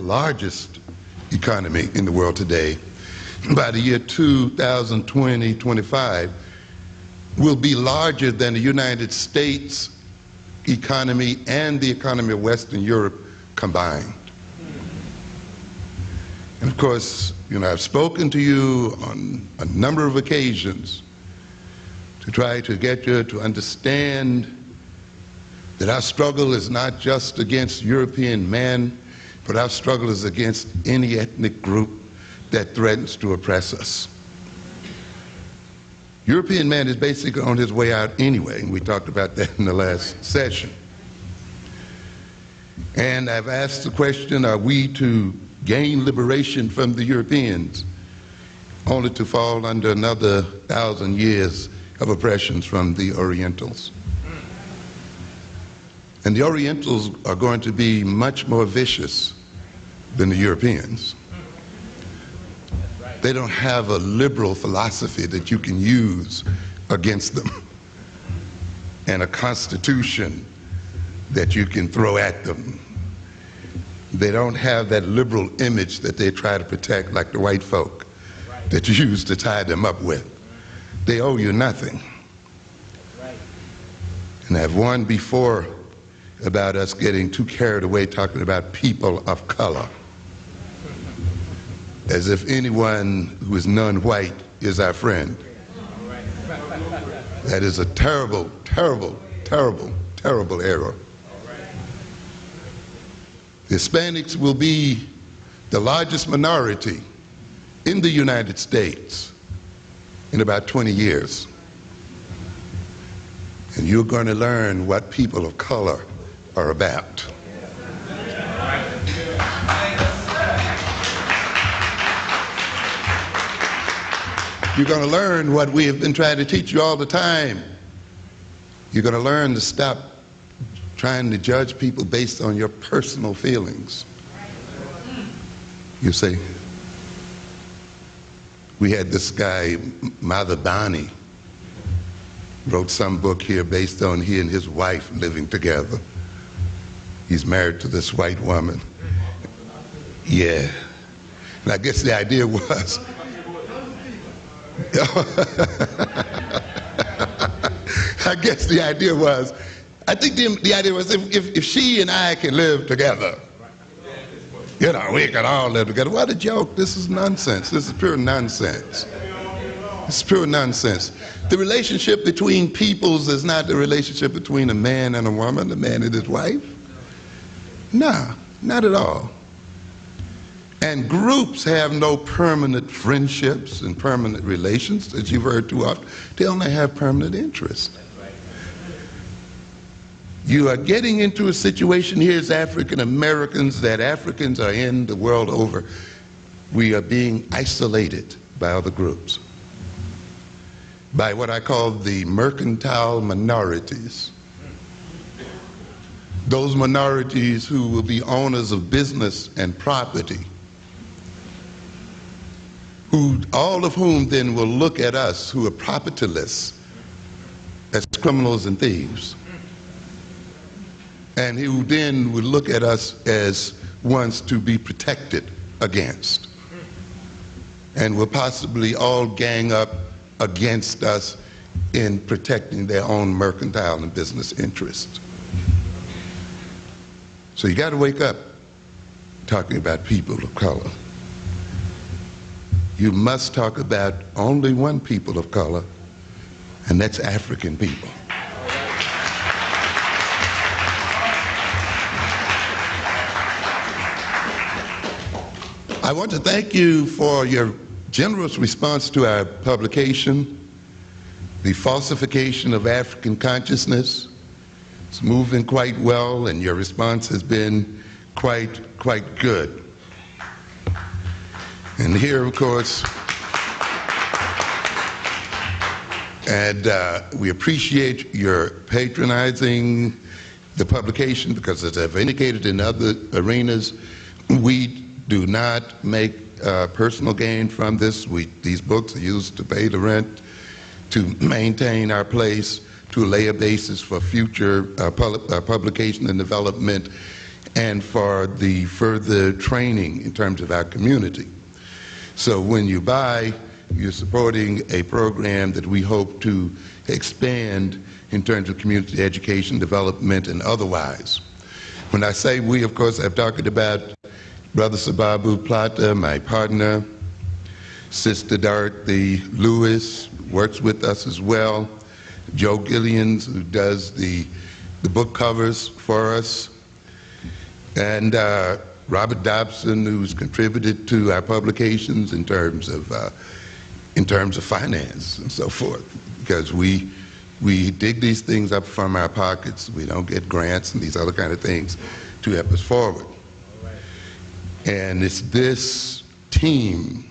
largest economy in the world today, by the year 2020-25, will be larger than the United States economy and the economy of Western Europe combined. And of course, I've spoken to you on a number of occasions to try to get you to understand that our struggle is not just against European men, but our struggle is against any ethnic group that threatens to oppress us. European man is basically on his way out anyway, and we talked about that in the last session. And I've asked the question, are we to gain liberation from the Europeans only to fall under another 1,000 years of oppressions from the Orientals? And the Orientals are going to be much more vicious than the Europeans. They don't have a liberal philosophy that you can use against them, and a constitution that you can throw at them. They don't have that liberal image that they try to protect like the white folk that you use to tie them up with. They owe you nothing. And I've warned before about us getting too carried away talking about people of color, as if anyone who is non-white is our friend. That is a terrible, terrible, terrible, terrible error. The Hispanics will be the largest minority in the United States in about 20 years. And you're going to learn what people of color are about. You're going to learn what we have been trying to teach you all the time. You're going to learn to stop trying to judge people based on your personal feelings. You see, we had this guy, Madhabani, wrote some book here based on he and his wife living together. He's married to this white woman. Yeah. And I guess the idea was, I think the idea was if she and I can live together, we can all live together. What a joke. This is nonsense. This is pure nonsense. It's pure nonsense. The relationship between peoples is not the relationship between a man and a woman, a man and his wife. No, not at all. And groups have no permanent friendships and permanent relations, as you've heard too often. They only have permanent interests. You are getting into a situation here as African Americans that Africans are in the world over. We are being isolated by other groups, by what I call the mercantile minorities. Those minorities who will be owners of business and property, all of whom then will look at us who are propertyless as criminals and thieves, and who then would look at us as ones to be protected against, and will possibly all gang up against us in protecting their own mercantile and business interests. So you got to wake up talking about people of color. You must talk about only one people of color, and that's African people. I want to thank you for your generous response to our publication, The Falsification of African Consciousness. It's moving quite well, and your response has been quite good. And here, of course, and we appreciate your patronizing the publication, because as I've indicated in other arenas, we do not make personal gain from this. These books are used to pay the rent, to maintain our place, to lay a basis for future publication and development. and for the further training in terms of our community. So when you buy, you're supporting a program that we hope to expand in terms of community education, development, and otherwise. When I say we, of course, I'm talking about Brother Sababu Plata, my partner, Sister Dorothy Lewis works with us as well, Joe Gillians, who does the book covers for us, and Robert Dobson, who's contributed to our publications in terms of finance and so forth, because we dig these things up from our pockets. We don't get grants and these other kind of things to help us forward. And it's this team,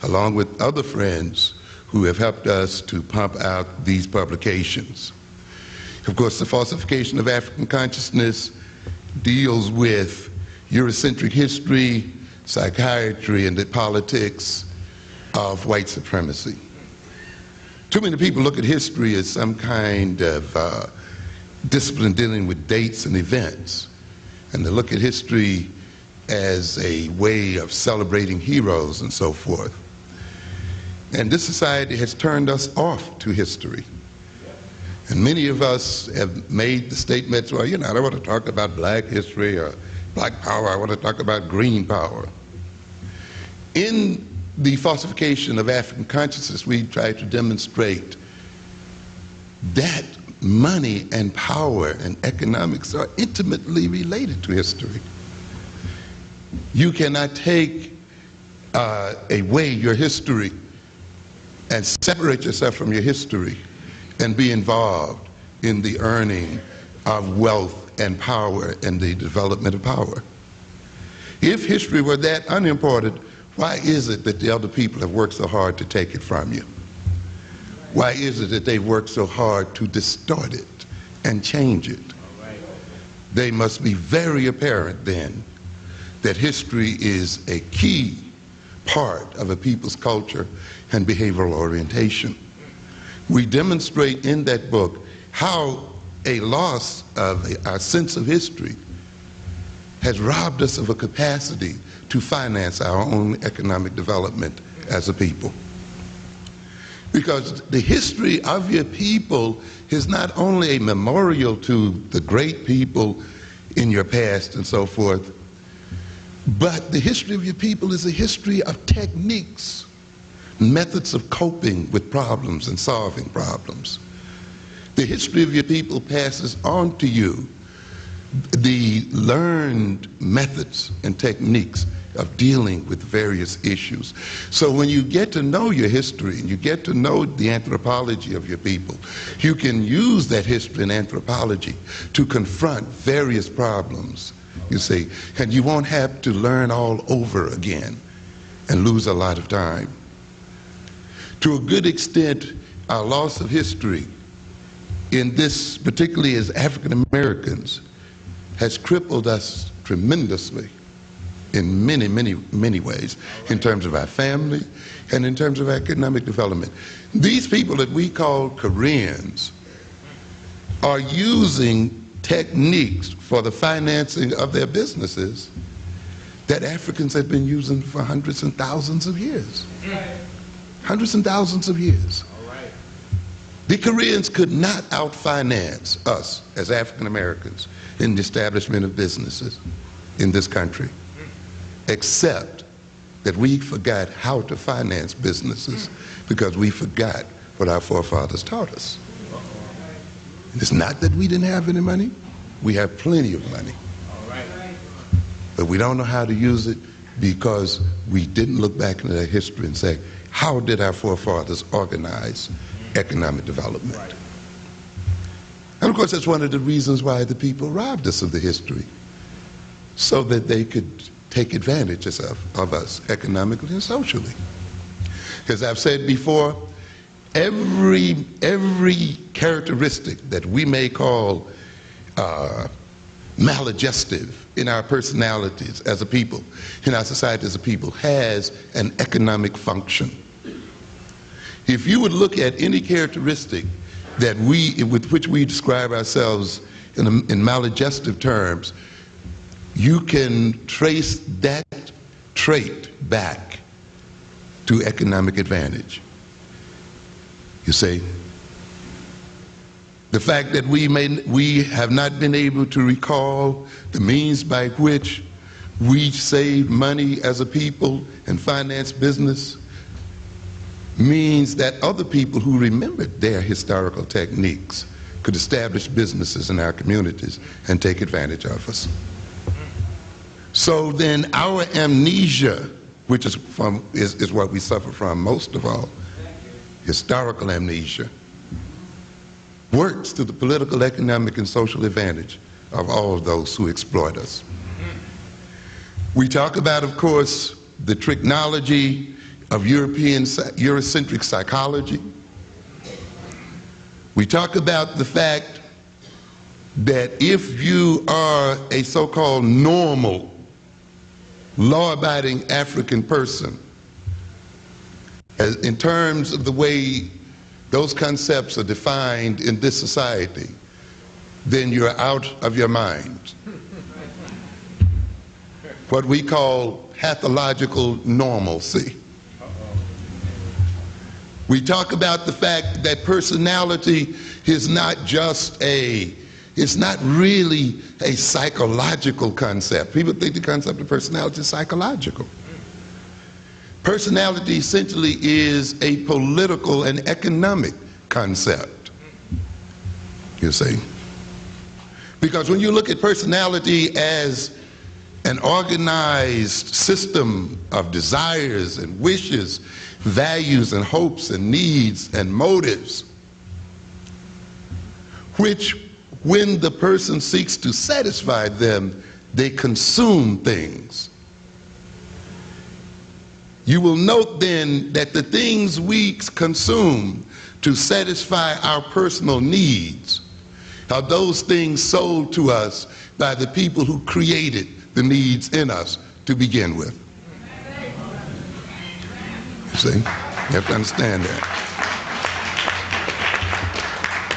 along with other friends, who have helped us to pump out these publications. Of course, the falsification of African consciousness deals with Eurocentric history, psychiatry, and the politics of white supremacy. Too many people look at history as some kind of discipline dealing with dates and events, and they look at history as a way of celebrating heroes and so forth. And this society has turned us off to history. And many of us have made the statements, well, I don't want to talk about black history or black power, I want to talk about green power. In the falsification of African consciousness, we try to demonstrate that money and power and economics are intimately related to history. You cannot take away your history and separate yourself from your history and be involved in the earning of wealth and power and the development of power. If history were that unimportant, why is it that the other people have worked so hard to take it from you? Why is it that they've worked so hard to distort it and change it? They must be very apparent then that history is a key part of a people's culture and behavioral orientation. We demonstrate in that book how a loss of our sense of history has robbed us of a capacity to finance our own economic development as a people. Because the history of your people is not only a memorial to the great people in your past and so forth, but the history of your people is a history of techniques, methods of coping with problems and solving problems. The history of your people passes on to you the learned methods and techniques of dealing with various issues. So when you get to know your history and you get to know the anthropology of your people, you can use that history and anthropology to confront various problems, you see, and you won't have to learn all over again and lose a lot of time. To a good extent, our loss of history in this, particularly as African Americans, has crippled us tremendously in many, many, many ways, in terms of our family and in terms of economic development. These people that we call Koreans are using techniques for the financing of their businesses that Africans have been using for hundreds and thousands of years. Hundreds and thousands of years. The Koreans could not outfinance us as African Americans in the establishment of businesses in this country, except that we forgot how to finance businesses because we forgot what our forefathers taught us. And it's not that we didn't have any money. We have plenty of money. But we don't know how to use it because we didn't look back into their history and say, how did our forefathers organize economic development? And of course, that's one of the reasons why the people robbed us of the history, so that they could take advantage of us economically and socially. As I've said before, every characteristic that we may call maladjustive in our personalities as a people, in our society as a people, has an economic function. If you would look at any characteristic that with which we describe ourselves in maladjustive terms, you can trace that trait back to economic advantage. You see, the fact that we have not been able to recall the means by which we saved money as a people and financed business means that other people who remembered their historical techniques could establish businesses in our communities and take advantage of us. So then our amnesia, which is what we suffer from most of all, historical amnesia, works to the political, economic, and social advantage of all of those who exploit us. We talk about, of course, the technology of Eurocentric psychology. We talk about the fact that if you are a so-called normal, law-abiding African person, in terms of the way those concepts are defined in this society, then you're out of your mind. What we call pathological normalcy. We talk about the fact that personality is not just it's not really a psychological concept. People think the concept of personality is psychological. Personality essentially is a political and economic concept, you see. Because when you look at personality as an organized system of desires and wishes, values and hopes and needs and motives, which when the person seeks to satisfy them, they consume things. You will note then that the things we consume to satisfy our personal needs are those things sold to us by the people who created the needs in us to begin with. See, you have to understand that.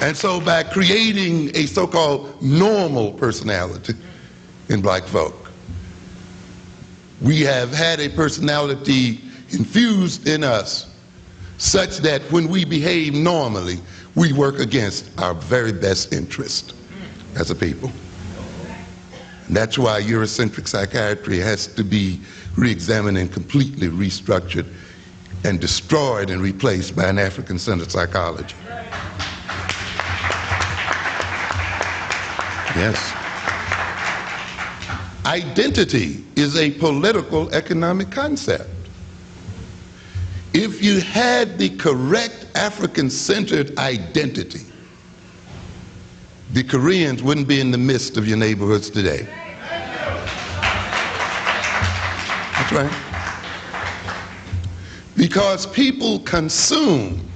And so by creating a so-called normal personality in black folk, we have had a personality infused in us such that when we behave normally, we work against our very best interest as a people. And that's why Eurocentric psychiatry has to be re-examined and completely restructured and destroyed and replaced by an African-centered psychology. Yes. Identity is a political economic concept. If you had the correct African-centered identity, the Koreans wouldn't be in the midst of your neighborhoods today. That's right. Because people consume